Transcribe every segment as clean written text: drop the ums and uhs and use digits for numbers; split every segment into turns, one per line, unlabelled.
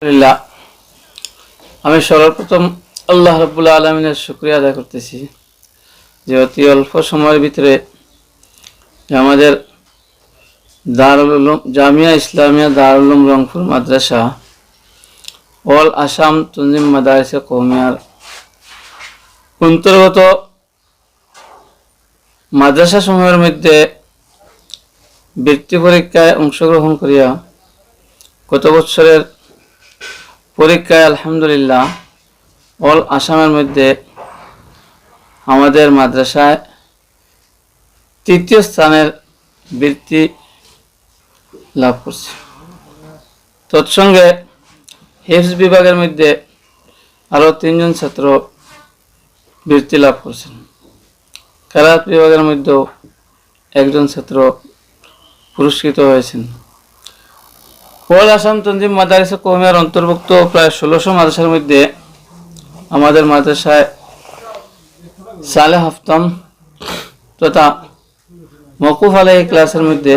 আলহামদুলিল্লাহ, আমি সর্বপ্রথম আল্লাহ রাব্বুল আলামিনের শুকরিয়া আদায় করতেছি যে অতি অল্প সময়ের ভিতরে আমাদের দারুল উলুম জামিয়া ইসলামিয়া দারুল উলুম রংপুর মাদ্রাসা অল আসাম তনজিম মাদারিসে কওমিয়ার অন্তর্গত মাদ্রাসা সমূহের মধ্যে বৃত্তি পরীক্ষায় অংশগ্রহণ করিয়া গত বছরের পরীক্ষায় আলহামদুলিল্লাহ অল আসামের মধ্যে আমাদের মাদ্রাসায় তৃতীয় স্থানের বৃত্তি লাভ করছে। তৎসঙ্গে হিফজ বিভাগের মধ্যে আরও 3 জন ছাত্র বৃত্তি লাভ করছেন। কেরাত বিভাগের মধ্যেও 1 জন ছাত্র পুরস্কৃত হয়েছেন। অল আসাম তনজিম মাদারিসে কওমিয়ার অন্তর্ভুক্ত প্রায় 1600 মাদ্রাসার মধ্যে আমাদের মাদ্রাসায় সালে হাফতম তথা মওকুফ আলাইহি ক্লাসের মধ্যে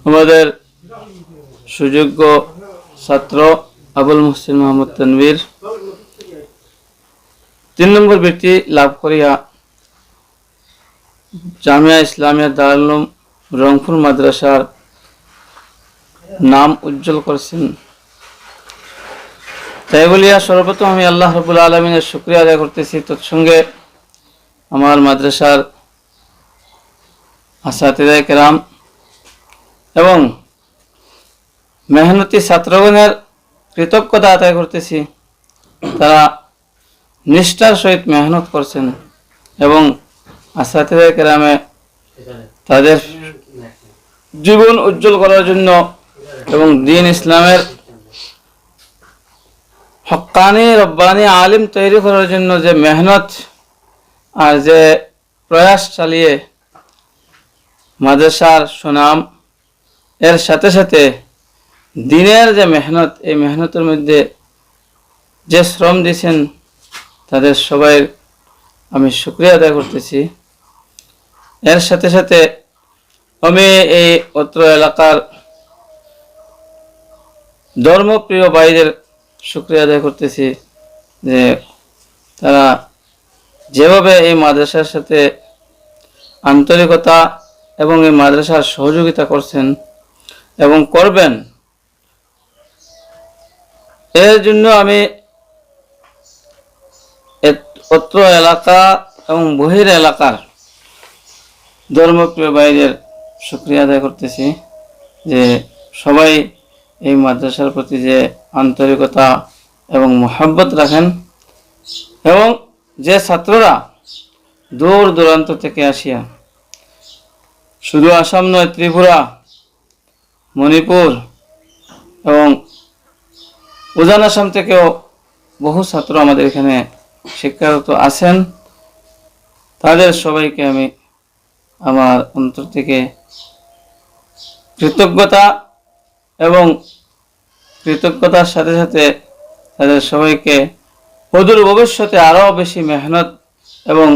আমাদের সুযোগ্য ছাত্র আবুল মুহসিন মোহাম্মদ তানভীর 3 নম্বর বৃত্তি লাভ করিয়া জামিয়া ইসলামিয়া দারুল উলুম রংপুর মাদ্রাসার নাম উজ্জ্বল করেছেন। তাই বলিয়া সর্বপ্রথম আমি আল্লাহ রাব্বুল আলামিনের শুকরিয়া আদায় করতেছি। তৎসঙ্গে আমার মাদ্রাসার আসাতিদায়ে কেরাম এবং মেহনতি ছাত্রগণের কৃতজ্ঞতা আদায় করতেছি। তারা নিষ্ঠার সহিত মেহনত করছেন এবং আসাতিদায়ে কেরামে তাদের জীবন উজ্জ্বল করার জন্য এবং দ্বীন ইসলামের হক্কানি রব্বানি আলিম তৈরি করার জন্য যে মেহনত আর যে প্রয়াস চালিয়ে মাদ্রাসার সুনাম এর সাথে সাথে দিনের যে মেহনত, এই মেহনতের মধ্যে যে শ্রম দিয়েছেন তাদের সবাই আমি শুকরিয়া আদায় করতেছি। এর সাথে সাথে আমি এই অত্র এলাকার ধর্মপ্রিয় ভাইদের শুকরিয়া আদায় করতেছি যে তারা যেভাবে এই মাদ্রাসার সাথে আন্তরিকতা এবং এই মাদ্রাসার সহযোগিতা করছেন এবং করবেন, এর জন্য আমি অত্র এলাকা এবং বহির এলাকার ধর্মপ্রিয় ভাইদের শুকরিয়া আদায় করতেছি যে সবাই এই মাদ্রাসার প্রতি যে আন্তরিকতা এবং মহব্বত রাখেন এবং যে ছাত্ররা দূর দূরান্ত থেকে আসিয়া শুধু আসাম নয়, ত্রিপুরা, মণিপুর এবং উজান আসাম থেকেও বহু ছাত্র আমাদের এখানে শিক্ষারত আছেন। তাদের সবাইকে আমি আমার অন্তর থেকে কৃতজ্ঞতা এবং কৃতজ্ঞতার সাথে সাথে তাদের সবাইকে অদূর ভবিষ্যতে আরও বেশি মেহনত এবং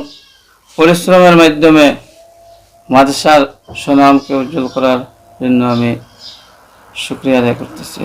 পরিশ্রমের মাধ্যমে মাদ্রাসার সুনামকে উজ্জ্বল করার জন্য আমি শুকরিয়া আদায় করতেছি।